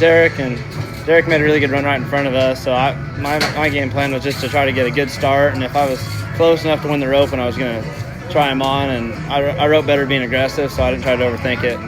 Derek, and Derek made a really good run right in front of us. So my game plan was just to try to get a good start, and if I was close enough to win the rope, and I was going to try him on, and I wrote better being aggressive, so I didn't try to overthink it.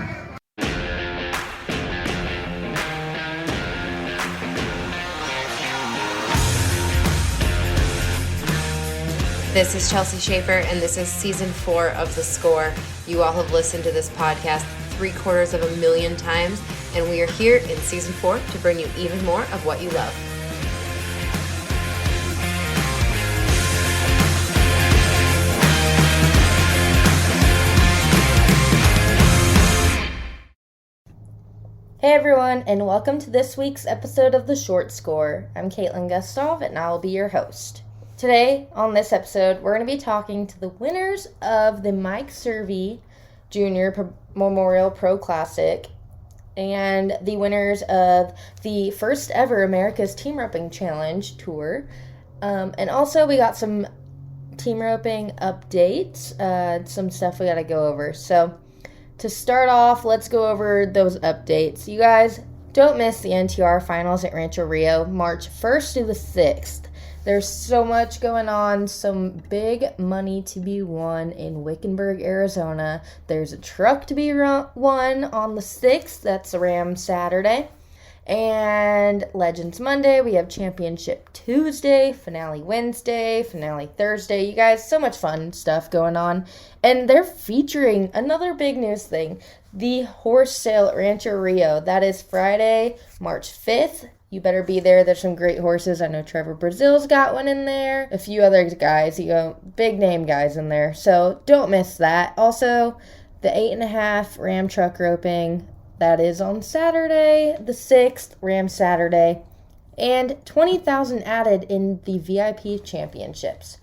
This is Chelsea Schaefer, and this is Season 4 of The Score. You all have listened to this podcast 750,000 times, and we are here in Season 4 to bring you even more of what you love. Hey everyone, and welcome to this week's episode of The Short Score. I'm Caitlin Gustov, and I'll be your host. Today, on this episode, we're going to be talking to the winners of the Mike Cervi Junior Memorial Pro Classic and the winners of the first ever America's Team Roping Challenge Tour. And also, we got some team roping updates, some stuff we got to go over. So, to start off, let's go over those updates. You guys, don't miss the NTR finals at Rancho Rio, March 1st through the 6th. There's so much going on, some big money to be won in Wickenburg, Arizona. There's a truck to be won on the 6th. That's Ram Saturday. And Legends Monday, we have Championship Tuesday, Finale Wednesday, Finale Thursday. You guys, so much fun stuff going on. And they're featuring another big news thing, the horse sale at Rancho Rio. That is Friday, March 5th. You better be there. There's some great horses. I know Trevor Brazil's got one in there. A few other guys, big name guys in there. So don't miss that. Also, the 8.5 Ram truck roping. That is on Saturday, the 6th, Ram Saturday. And 20,000 added in the VIP championships.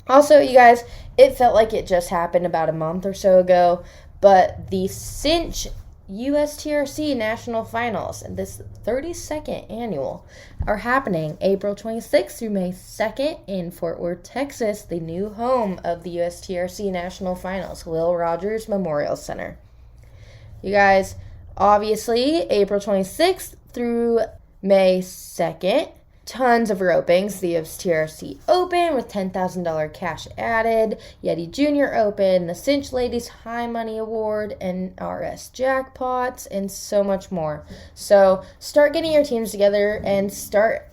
Also, you guys, it felt like it just happened about a month or so ago. But the Cinch USTRC National Finals, and this 32nd annual, are happening April 26th through May 2nd in Fort Worth, Texas, the new home of the USTRC National Finals, Will Rogers Memorial Center. You guys, obviously, April 26th through May 2nd, tons of ropings. The USTRC Open with $10,000 cash added, Yeti Junior Open, the Cinch Ladies High Money Award, and RS Jackpots, and so much more. So start getting your teams together and start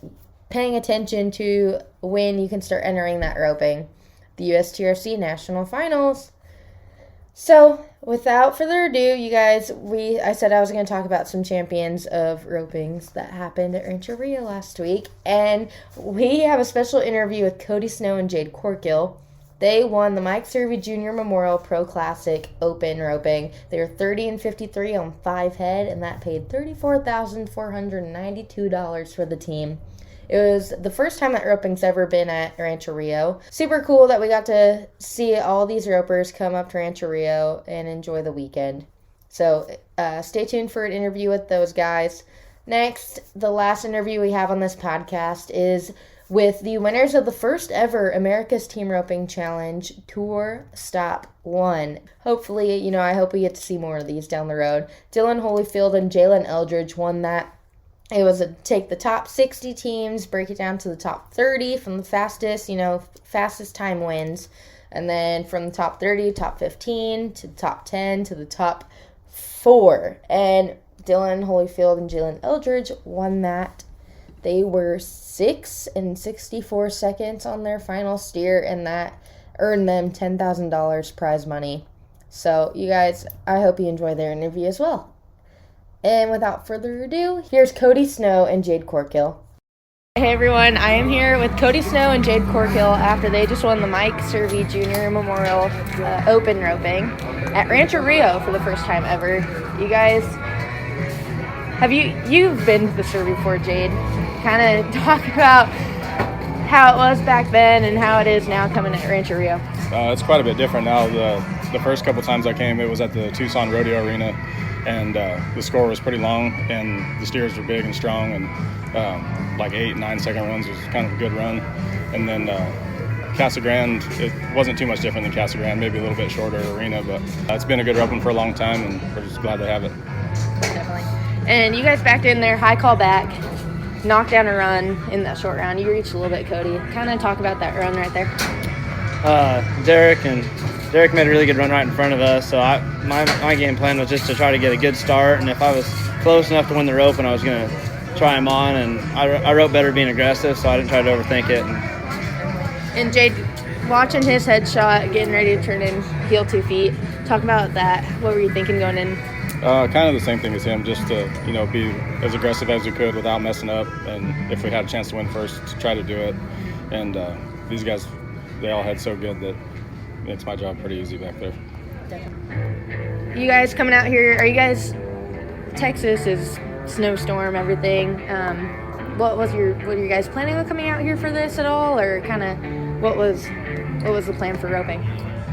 paying attention to when you can start entering that roping. The USTRC National Finals. So, without further ado, you guys, I said I was going to talk about some champions of ropings that happened at Rancho Rio last week, and we have a special interview with Cody Snow and Jade Corkill. They won the Mike Cervi Junior Memorial Pro Classic Open roping. They were 30-53 on 5 head, and that paid $34,492 for the team. It was the first time that roping's ever been at Rancho Rio. Super cool that we got to see all these ropers come up to Rancho Rio and enjoy the weekend. So stay tuned for an interview with those guys. Next, the last interview we have on this podcast is with the winners of the first ever America's Team Roping Challenge Tour Stop 1. Hopefully, I hope we get to see more of these down the road. Dylan Holyfield and Jalen Eldridge won that. It was take the top 60 teams, break it down to the top 30 from the fastest, fastest time wins. And then from the top 30, top 15, to the top 10, to the top 4. And Dylan Holyfield and Jalen Eldridge won that. They were 6 and 64 seconds on their final steer, and that earned them $10,000 prize money. So, you guys, I hope you enjoy their interview as well. And without further ado, here's Cody Snow and Jade Corkill. Hey everyone, I am here with Cody Snow and Jade Corkill after they just won the Mike Cervi Junior Memorial Open roping at Rancho Rio for the first time ever. You guys, you've been to the Cervi before, Jade? Kind of talk about how it was back then and how it is now coming at Rancho Rio. It's quite a bit different now. The first couple times I came, it was at the Tucson Rodeo Arena. And the score was pretty long, and the steers were big and strong, and like 8-9 second runs was kind of a good run. And then Casa Grande, it wasn't too much different than Casa Grande, maybe a little bit shorter arena, but it's been a good roping for a long time, and we're just glad to have it. Definitely. And you guys backed in there, high call back, knocked down a run in that short round. You reached a little bit, Cody. Kind of talk about that run right there. Derek made a really good run right in front of us, so my game plan was just to try to get a good start, and if I was close enough to win the rope, and I was going to try him on, and I wrote better being aggressive, so I didn't try to overthink it. And Jade, watching his headshot, getting ready to turn in heel 2 feet, talk about that. What were you thinking going in? Kind of the same thing as him, just to be as aggressive as we could without messing up, and if we had a chance to win first, to try to do it. And these guys, they all had so good that it makes my job pretty easy back there. Definitely. You guys coming out here? Are you guys? Texas is snowstorm, everything. What were you guys planning on coming out here for this at all, or kind of what was the plan for roping?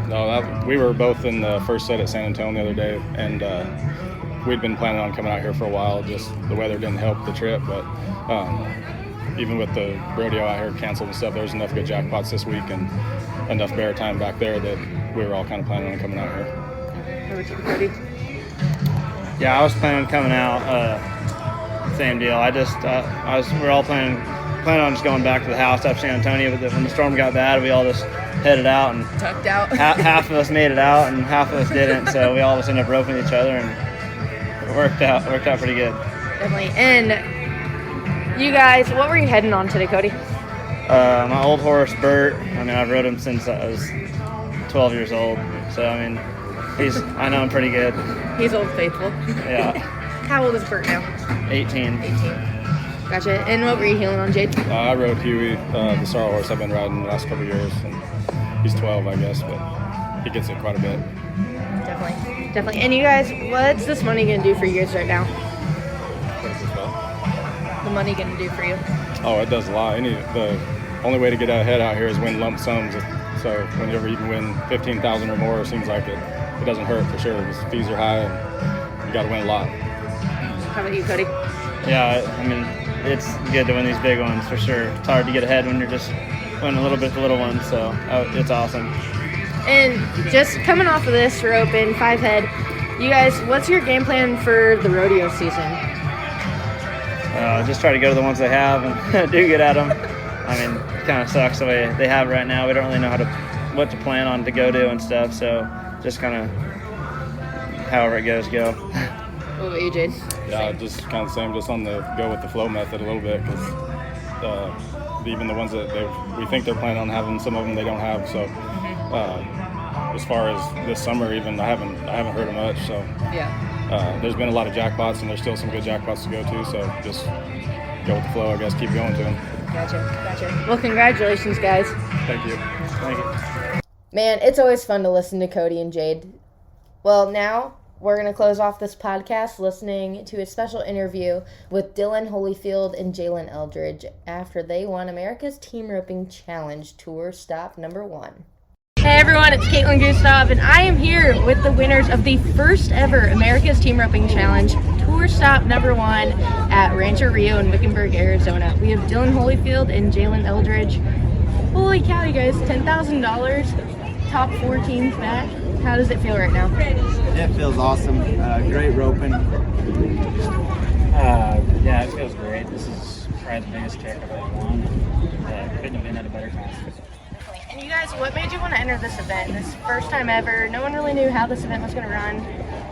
No, we were both in the first set at San Antonio the other day, and we'd been planning on coming out here for a while. Just the weather didn't help the trip, but even with the rodeo out here canceled and stuff, there was enough good jackpots this week and enough bear time back there that we were all kind of planning on coming out here. Over to you, Cody. Yeah, I was planning on coming out. Same deal. We're all planning on just going back to the house after San Antonio, but when the storm got bad, we all just headed out and tucked out. half of us made it out and half of us didn't, so we all of us ended up roping each other, and it worked out pretty good. Definitely. And you guys, what were you heading on today, Cody? My old horse Bert. I mean, I've rode him since I was 12 years old, so I mean, I know him pretty good. He's Old Faithful. Yeah. How old is Bert now? 18. Gotcha. And what were you heeling on, Jade? I rode Huey, the sorrel horse I've been riding the last couple of years, and he's 12, I guess, but he gets it quite a bit. Definitely. And you guys, what's this money going to do for you guys right now? What is this about? The money going to do for you? Oh, it does a lot. The only way to get ahead out here is win lump sums. So whenever you can win 15,000 or more, it seems like it doesn't hurt for sure. Because fees are high, and you got to win a lot. How about you, Cody? Yeah, I mean, it's good to win these big ones for sure. It's hard to get ahead when you're just winning a little bit the little ones, so it's awesome. And just coming off of this rope in 5 head, you guys, what's your game plan for the rodeo season? Just try to go to the ones they have and do good at them. I mean, it kind of sucks the way they have it right now. We don't really know what to plan on to go to and stuff, so just kind of however it goes, go. What about you, Jade? Yeah, just kind of the same, just on the go with the flow method a little bit, because even the ones that we think they're planning on having, some of them they don't have. So as far as this summer, even I haven't heard of much. So yeah, there's been a lot of jackpots, and there's still some good jackpots to go to. So just go with the flow, I guess. Keep going to them. Gotcha. Well, congratulations, guys. Thank you. Thank you. Man, it's always fun to listen to Cody and Jade. Well, now we're going to close off this podcast listening to a special interview with Dylan Holyfield and Jalen Eldridge after they won America's Team Roping Challenge Tour Stop #1. Hey everyone, it's Caitlin Gustav, and I am here with the winners of the first ever America's Team Roping Challenge Tour Stop #1 at Rancho Rio in Wickenburg, Arizona. We have Dylan Holyfield and Jalen Eldridge. Holy cow, you guys, $10,000, top 4 teams back. How does it feel right now? It feels awesome. Great roping. Yeah, it feels great. This is probably the biggest check I've ever won. Couldn't have been at a better time. And you guys, what made you want to enter this event? This first time ever. No one really knew how this event was going to run.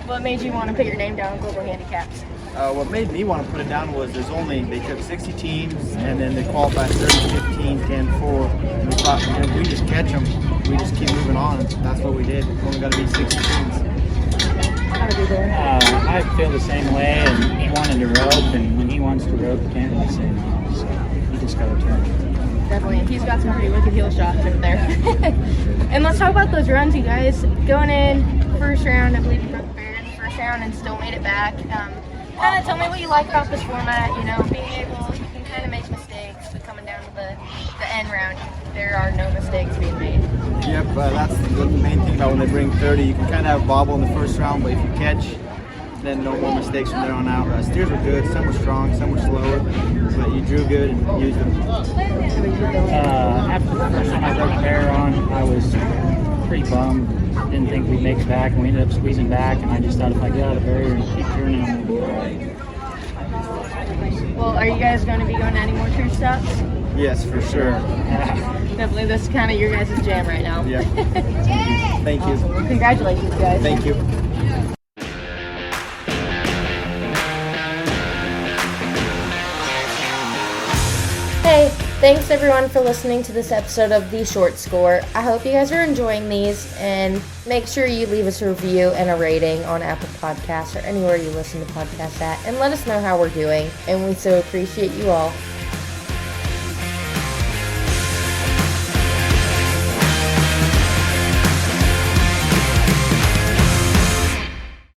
What made you want to put your name down on Global Handicaps? What made me want to put it down was they took 60 teams and then they qualified 30, 15, 10, 4. And we thought, if we just catch them, we just keep moving on. And that's what we did. We only got to be 60 teams. How did you do? I feel the same way, and he wanted to rope, and when he wants to rope, you can't really say no. So you just got to turn. Definitely, and he's got some pretty wicked heel shots over there. And let's talk about those runs, you guys. Going in, first round, I believe you broke the barrier in the first round and still made it back. Kind of tell me what you like about this format, being able, you can kind of make mistakes, but coming down to the end round, there are no mistakes being made. Yep, that's the main thing about when they bring 30. You can kind of have a bobble in the first round, but if you catch, then no more mistakes from there on out. Steers were good, some were strong, some were slower, but you drew good and used them. After the first time I broke the barrier on, I was pretty bummed. Didn't think we'd make it back, and we ended up squeezing back, and I just thought if I get out of the barrier and keep turning, I'm going to be all right. Well, are you guys going to be going to any more church stops? Yes, for sure. Definitely, this is kind of your guys' jam right now. Yeah. Thank you. Awesome. Well, congratulations, guys. Thank you. Hey, thanks everyone for listening to this episode of The Short Score. I hope you guys are enjoying these, and make sure you leave us a review and a rating on Apple Podcasts or anywhere you listen to podcasts at, and let us know how we're doing, and we so appreciate you all.